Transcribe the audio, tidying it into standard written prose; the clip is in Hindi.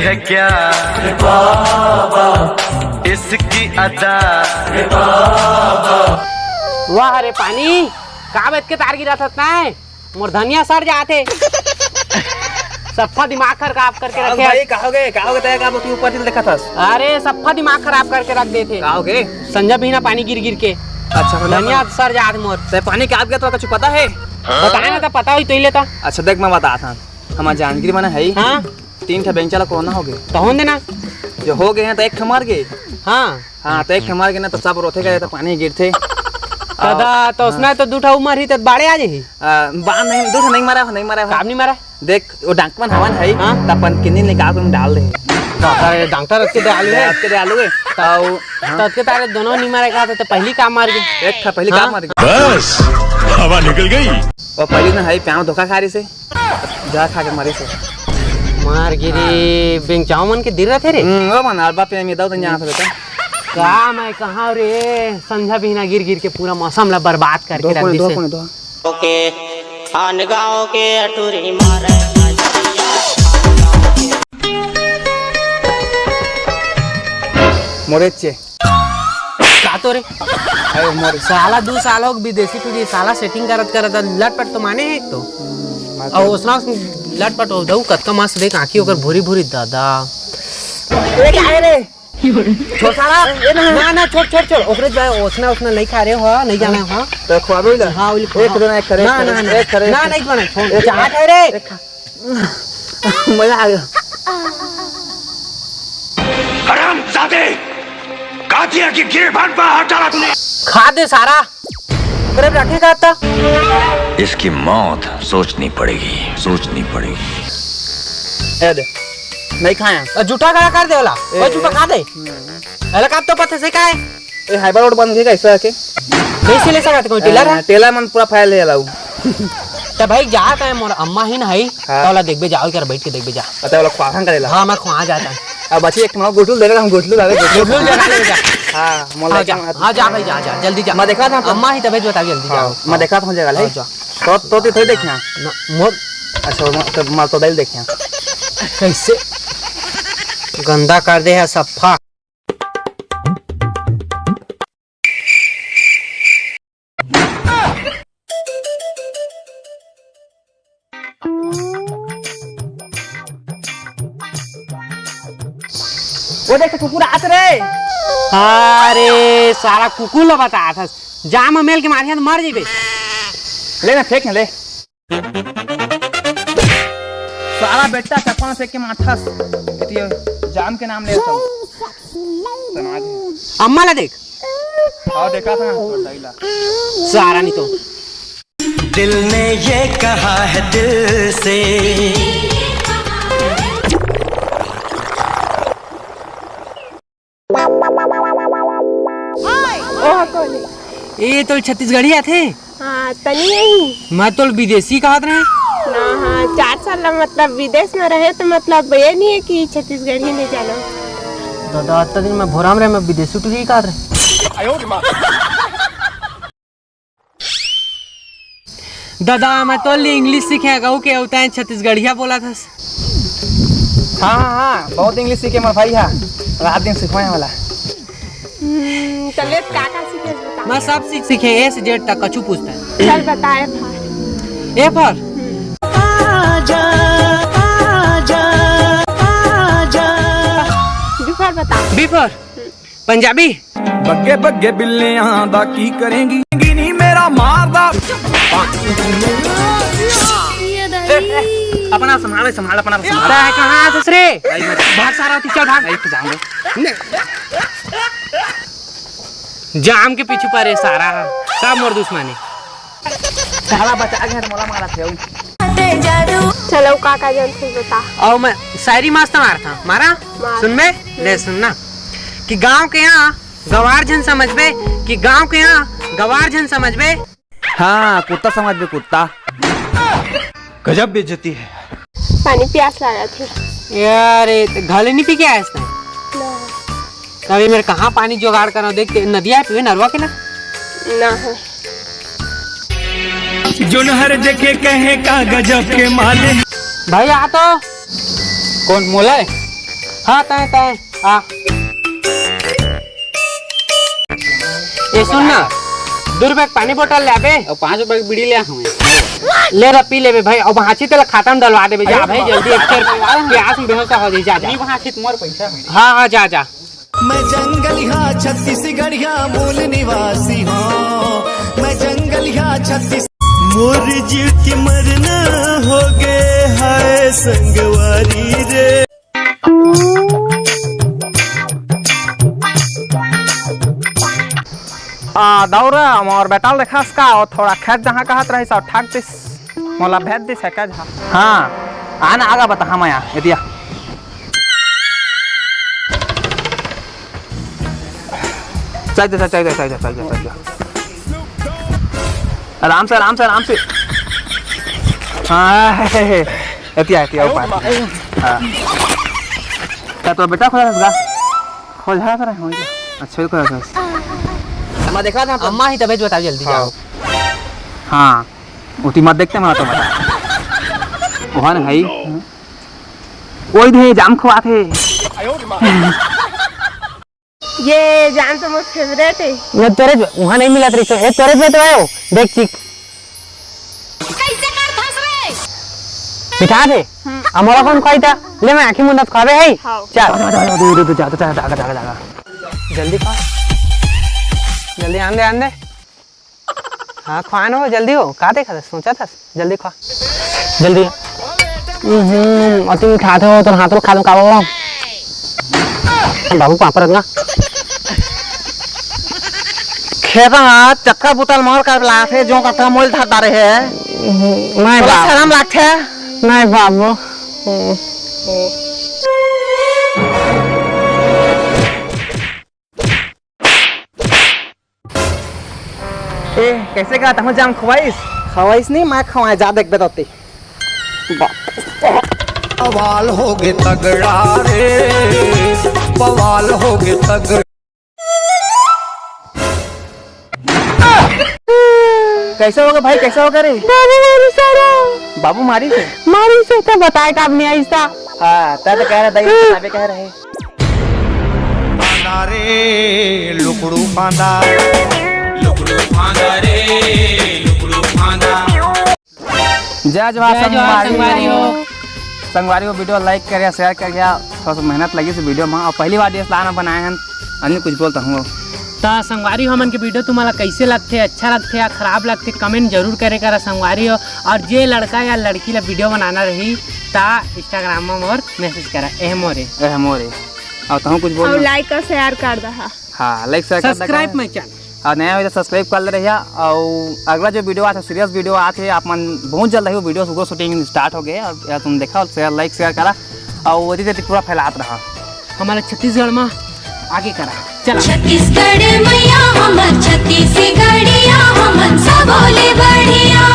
है क्या इसकी अदा। वाह रे पानी का बेच के तार गिरा था मोर धनिया सड़ जाते सफा दिमाग खराब करके रखे भाई कहोगे तय का तू ऊपर से देखा था। अरे सफा दिमाग खराब करके रख देते कहोगे संजय भी ना पानी गिर गिर के। अच्छा धनिया सड़ जाते मोर तय पानी क्या गया तो कुछ पता है? बताया ना तो पता हुई तो ही लेता। अच्छा देख मैं बता था हमारे जानगिरी बना है हाँ 3 ठे बेंचा कोरोना हो गए तो होने देना जो हो गए हैं तो एक ठे मर गए। हाँ हाँ तो एक ठे मर गए ना तो सब रोथे गए तो पानी गिरते दादा तो उसमें तो दूठा उमर ही तो बाड़े आ जाही। बाढ़ नहीं दूठा नहीं मारा काम नहीं मारा देख वो डॉक्टर हवन है तपन किन्नी निकाल के डाल दे डॉक्टर के डालू है आपके डालू है तब के तारे दोनों नहीं मारे कहा तो पहली काम मार गए। एक था पहली काम मार गई बस हवा निकल गई और पहली ना है प्याव धोखा खा रही से जा खा के मारी से मार गिरी बेंग चावमन के दिर रहे थे रे वो मन अरबा पे में दाऊ तो यहां से बेटा का मैं कहां रे संझा भी ना गिर गिर के पूरा मौसम ला बर्बाद करके रख दी से। ओके आन गांव के अटूरी मारे मोरेचे का तो रे अरे मोरे साला 2 साल हो विदेशी टूरी साला सेटिंग करत लटपट तो माने है तो और उसना लटपट हो दऊ कतका मस्त देख आंखी ओकर भूरी भूरी दादा ए क्या है रे छोड़ साला ना छोड़ ओकरे जाए उसना नहीं खा रहे हो नहीं जाना हो तो खवाबे ले हां एक दो एक करे एक करे ना नहीं बना छोड़ चाट है रे मजा आ गया। हरामजादे कातिया की गिरबान पर हाथ डाला तूने। खा दे सारा करे रखेगा था इसकी मौत सोचनी पड़ेगी ए दे नहीं खाया जूठा खड़ा कर दे वाला वो जूठा खा दे अलग आप तो पता से का है ए हाइबर रोड बंद है कैसा के कैसे ले सकते कोई टेलर है टेलर मन पूरा फाइल ले लाऊ तो भाई जा है मोर अम्मा ही ना है तो वाला देखबे जाओ कर बैठ के देखबे जा पता वाला ख्वाखन करेला हां मैं खवा जाता अब बच्चे एक मां गोटुल देगा हम गोटुल दावे गोटुल जगा ले जा हां मोला हां जा भाई जा जल्दी जा मैं देखा था अम्मा ही तबे बता जल्दी जाओ मैं देखा था जगह है तो थोड़ी देखिया मोर अच्छा मैं तो दिल देखिया कैसे गंदा कर दे है सफा वो देख कुकुर आत रे। अरे सारा कुकुर ला बता था जाम मेल के मारिया तो मर जेबे ले ना फेंक ले सारा बेटा चप्पल फेंक के माथस इतियो जाम के नाम लेता हूं अम्मा ला देख और देखा था ना सारा नहीं तो दिल ने ये कहा है दिल से ये तो छत्तीसगढ़ी थे। हाँ तनी यही मैं तो विदेशी कहत रहे ना। हाँ 4 साल मतलब विदेश में रहे तो मतलब ये नहीं है कि छत्तीसगढ़ी नहीं जाना। दादा इतना दिन मैं भोराम रहे मैं विदेशी टूरी कहत रहे। दादा मैं तो इंग्लिश सीखे गऊ के होता है छत्तीसगढ़िया बोला था। हाँ बहुत इंग्लिश सीखे मैं भाई। हाँ रात दिन सिखवाए वाला चलिए काका सीखे बता। मैं सब सीखे ए से जेड तक कछु पूछता है। चल बताए फर ए फर बी फर बता। बी फर पंजाबी बग्गे बग्गे बिल्लियां दा की करेंगी नी मेरा मारदा अपना संभाल अपना है कहां दूसरे बहुत सारा चल भाग जाम के पीछे पर सारा सब मोर दुश्मनी सारा बचा के मोला मारा थे। चलो काका जन से बता। और मैं शायरी मस्त मारा सुन में ले सुनना कि गांव के यहाँ गवार जन समझ बे कि गांव के यहाँ गवार जन समझ बे। हाँ कुत्ता समझ बे कुत्ता गजब बेइज्जती है। पानी प्यास लगा थी यार घले नहीं पी के आया इसने अभी मेरे कहाँ पानी जुगाड़ करो देख नदिया पे नरवा के ना है जोन हर जगह कहे का गजब के माले। भाई आ तो कौन मोला है हाँ तय तय आ ये सुन ना 2 रुपए पानी बोतल ले आबे और 5 रुपए की बीड़ी ले हमें ले रा पी लेबे भाई। अब हाथी तेल खाता में डलवा देबे जा भाई जल्दी। एक प्यास में बेहोश हो जाई जा जा। नहीं वहां से तुम्हारे पैसा है। हाँ हाँ जा जा। मैं जंगलिया छत्तीसगढ़िया मूल निवासी हूँ। मैं जंगलिया छत्तीस मोर जीव की मरना हो गए हाय संगवारी रे। दौरा और बेटाल देखा इसका और थोड़ा खेत जहाँ कहत रही सब ठाक दिस मोला भेज दिस है क्या जहाँ। हाँ आना आगा बता हम आया एदिया चल आराम से आराम से आराम से। हाँ एतिया ऊपर। हाँ क्या तो बेटा खोजा था खोजा था रहा अच्छा ही खोजा था। मैं देखा था अम्मा ही तबीयत बताओ जल्दी जाओ। हाँ उठी मत देखते मैं तो बता वहाँ ना भाई कोई थे जाम खुआ थे। ये जान तो मेरा फेवरेट है। मैं तेरे वहाँ नहीं मिला तेरे से तेरे पे तो आयो देख चिक कैसे कर फंस रे बिठा दे हमारा कौन खाई था ले मैं आँखी मुंडा खावे है चल दे जा जल्दी खा जल्दी आन दे हाँ खान हो जल्दी हो कहा देखा सोचा था जल्दी खा जल्दी अति खाते हो तो हाथों खा दो का बाबू पापड़ रखना खेता चक्का बुतल मार कर लाथे जो कथा मोल था तारे है नहीं बाबू शर्म लागथे नहीं बाबू ए कैसे का तम जाम खवाइस नहीं मैं खवाए जा देख बेतोती बवाल हो गए तगड़ा रे बवाल हो गए तगड़ा। कैसे होगा भाई कैसे होगा रे बाबू मारी से तो बताए कब नहीं ऐसा। हाँ तब कह रहे दही साबे कह रहे बांधा रे लुकड़ू बांधा जय जवाहर संगवारी हो वीडियो लाइक करिए शेयर करिए थोड़ा सा मेहनत लगी से वीडियो में और पहली बार डीएसएलआर बनाए हैं अन्य कुछ बोलता हूँ तो संगवारी हो हमन के वीडियो तुम्हारा कैसे लगते अच्छा लगते या खराब लगते कमेंट जरूर करे करा संगवारी हो। और जे लड़का या लड़की ला वीडियो बनाना रही ता इंस्टाग्राम में और मैसेज करा एहमोरे और तुम कुछ बोल लाइक और शेयर कर दहा। हाँ लाइक शेयर सब्सक्राइब मैं चैनल और नया हो तो सब्सक्राइब कर ले रही और अगला जो वीडियो आता सीरियस वीडियो आते आप मन बहुत जल्द ही वीडियो सुबह शूटिंग स्टार्ट हो गए और तुम देखा और शेयर लाइक शेयर करा और वो धीरे पूरा फैलात रहा हमारे छत्तीसगढ़ में आगे करा चला। छत्तीसगढ़ मैया हमर छत्तीसगढ़िया हमन सब बोले बढ़िया।